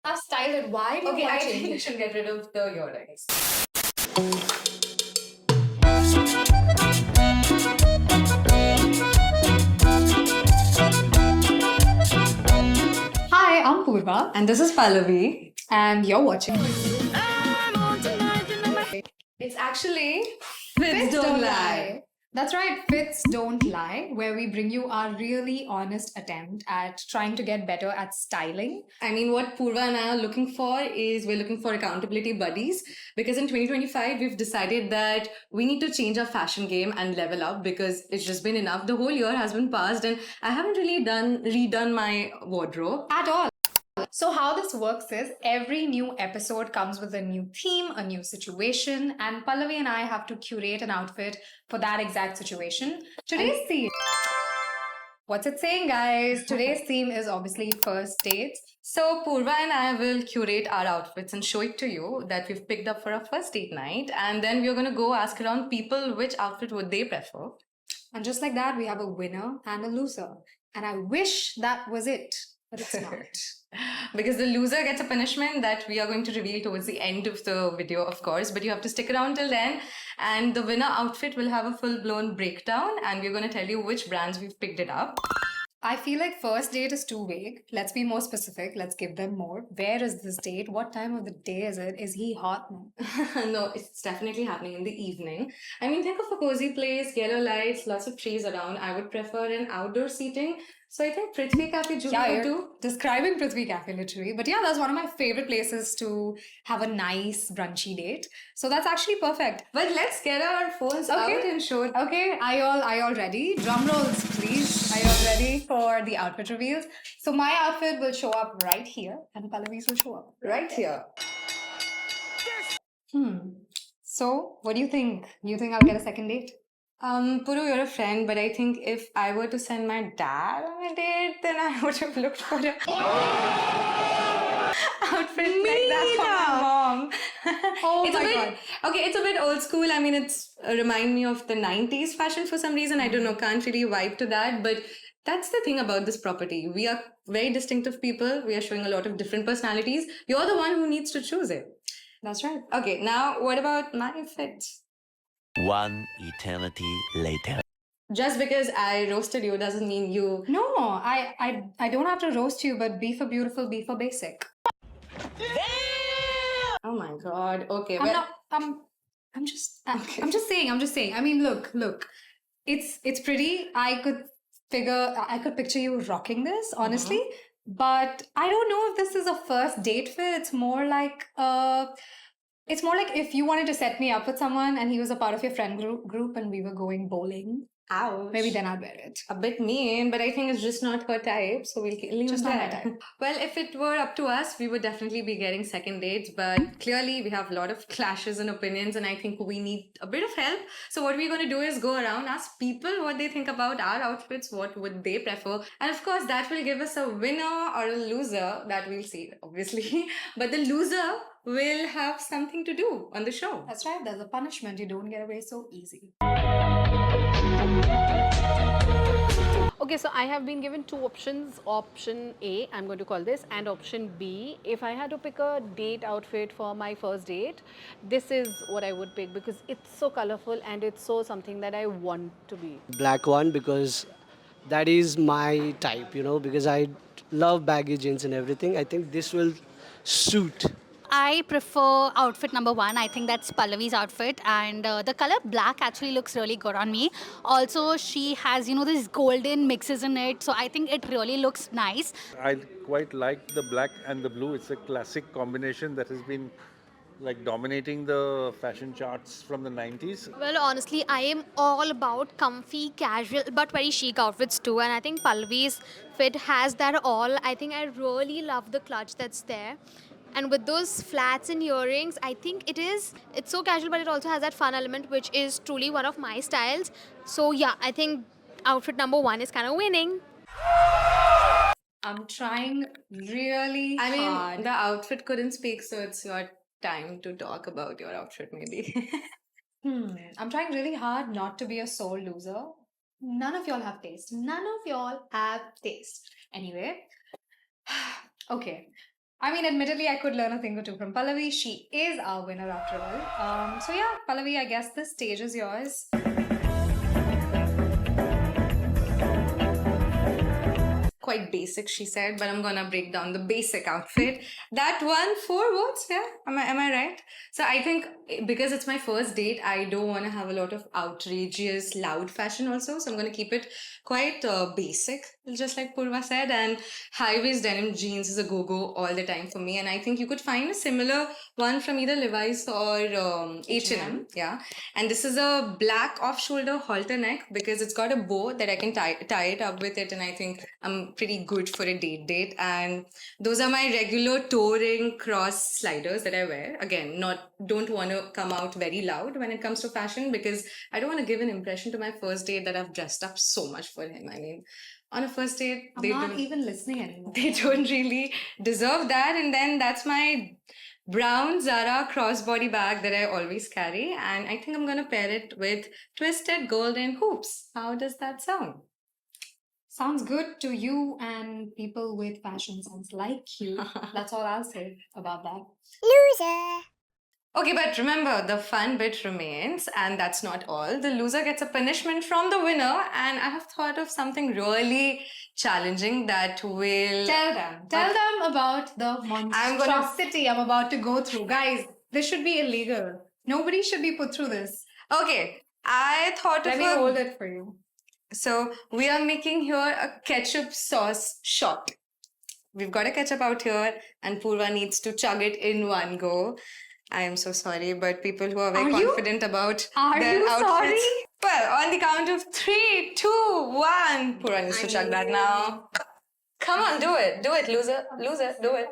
I've styled it. Why do you Okay, I want to think change you it? should get rid of the earrings. Hi, I'm Purva, And this is Pallavi. and you're watching It's actually Fits Don't Lie. That's right, Fits Don't Lie, where we bring you our really honest attempt at trying to get better at styling. I mean, what Purva and I are looking for is we're looking for accountability buddies because in 2025, we've decided that we need to change our fashion game and level up because it's just been enough. The whole year has been passed and I haven't really redone my wardrobe. At all. So, how this works is every new episode comes with a new theme, a new situation, and Pallavi and I have to curate an outfit for that exact situation. Today's theme. What's it saying, guys? Today's theme is obviously first dates. So Purva and I will curate our outfits and show it to you that we've picked up for our first date night. And then we're going to go ask around people which outfit would they prefer. And just like that, we have a winner and a loser. And I wish that was it, but it's not. Because the loser gets a punishment that we are going to reveal towards the end of the video, of course. But you have to stick around till then. And the winner outfit will have a full-blown breakdown. And we're going to tell you which brands we've picked it up. I feel like first date is too vague. Let's be more specific. Let's give them more. Where is this date? What time of the day is it? Is he hot? No, it's definitely happening in the evening. I mean, think of a cozy place, yellow lights, lots of trees around. I would prefer an outdoor seating. So I think Prithvi Cafe Juhu Yeah, would you're do. describing Prithvi Cafe literally. But yeah, that's one of my favorite places to have a nice brunchy date. So that's actually perfect. But let's get our phones out and show it. Okay, are you all ready? Drum rolls, please. Are you all ready for the outfit reveals? So my outfit will show up right here, and Pallavi's will show up Right here. So what do you think? You think I'll get a second date? Puru, you're a friend, but I think if I were to send my dad on a date, then I would have looked for a outfit like that for my mom. Oh It's a my bit, God. Okay, it's a bit old school. I mean, it's remind me of the 90s fashion for some reason. I don't know, can't really vibe to that, but that's the thing about this property. We are very distinctive people. We are showing a lot of different personalities. You're the one who needs to choose it. That's right. Okay, now what about my fit? One eternity later. Just because I roasted you doesn't mean you. No, I don't have to roast you, but be for beautiful, be for basic. Oh my god. Okay, I'm well, not. I'm just. I'm just saying. I'm just saying. I mean, look. It's pretty. I could picture you rocking this, honestly. But I don't know if this is a first date fit. It's more like if you wanted to set me up with someone and he was a part of your friend group and we were going bowling. ouch. Maybe then I'll wear it. A bit mean, but I think it's just not her type, so we'll leave Just it not my there. type. Well, if it were up to us, we would definitely be getting second dates, but clearly we have a lot of clashes in opinions, and I think we need a bit of help. So what we're going to do is go around, ask people what they think about our outfits, what would they prefer, and of course that will give us a winner or a loser that we'll see, obviously. But the loser will have something to do on the show. That's right. There's a punishment. You don't get away so easy. Okay, so I have been given two options. Option A, I'm going to call this, and option B. If I had to pick a date outfit for my first date, this is what I would pick because it's so colorful and it's so something that I want to be. Black one because that is my type, because I love baggy jeans and everything. I think this will suit. I prefer outfit number one. I think that's Pallavi's outfit, and the color black actually looks really good on me. Also, she has these golden mixes in it, so I think it really looks nice. I quite like the black and the blue. It's a classic combination that has been like dominating the fashion charts from the 90s. Well, honestly, I am all about comfy, casual, but very chic outfits too. And I think Pallavi's fit has that all. I think I really love the clutch that's there. And with those flats and earrings, I think it's so casual, but it also has that fun element, which is truly one of my styles. So yeah, I think outfit number one is kind of winning. I'm trying really I mean, hard. the outfit couldn't speak, so it's your time to talk about your outfit, maybe. I'm trying really hard not to be a sore loser. None of y'all have taste. None of y'all have taste. Anyway, okay. I mean, admittedly, I could learn a thing or two from Pallavi. She is our winner after all. So yeah, Pallavi, I guess the stage is yours. Quite basic, she said, but I'm gonna break down the basic outfit. That won 4 votes, yeah? Am I right? So I think because it's my first date, I don't want to have a lot of outrageous, loud fashion also. So I'm gonna keep it quite basic, just like Purva said. And high-waist denim jeans is a go-go all the time for me. And I think you could find a similar one from either Levi's or H&M, yeah. And this is a black off-shoulder halter neck because it's got a bow that I can tie it up with it, and I think I'm pretty good for a date. And those are my regular touring cross sliders that I wear. Again, don't want to come out very loud when it comes to fashion because I don't want to give an impression to my first date that I've dressed up so much for him. I mean, on a first date, I'm not even listening anymore. they don't really deserve that. And then that's my brown Zara crossbody bag that I always carry. And I think I'm going to pair it with twisted golden hoops. How does that sound? Sounds good to you and people with fashion sense like you. That's all I'll say about that. Okay, but remember, the fun bit remains, and that's not all. The loser gets a punishment from the winner, and I have thought of something really challenging that will... Tell them about the monstrosity I'm about to go through. Guys, this should be illegal. Nobody should be put through this. Okay, I thought Let of me hold it for you. So we are making here a ketchup sauce shot. We've got a ketchup out here, and Purva needs to chug it in one go. I am so sorry, but people who are very confident about their outfits. Sorry? Well, on the count of 3, 2, 1. Purva needs to chug that now. Come on, do it. Do it, loser. Loser, do it.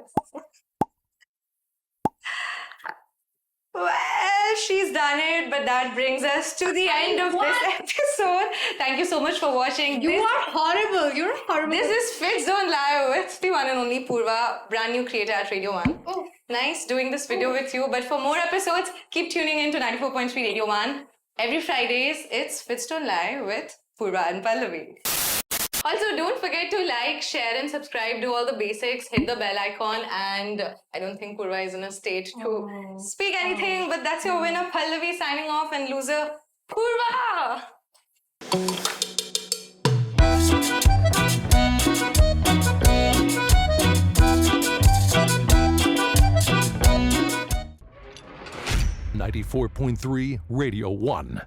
Well, she's done it, but that brings us to the end of this episode. Thank you so much for watching. You are horrible. You're horrible. This is Fits Don't Lie with the one and only Purva, brand new creator at Radio 1. Oh. Nice doing this video with you. But for more episodes, keep tuning in to 94.3 Radio 1. Every Fridays, it's Fits Don't Lie with Purva and Pallavi. Also, don't forget to like, share and subscribe. Do all the basics. Hit the bell icon. And I don't think Purva is in a state to speak anything. But that's your winner, Pallavi, signing off. And loser, Purva! 94.3 Radio 1.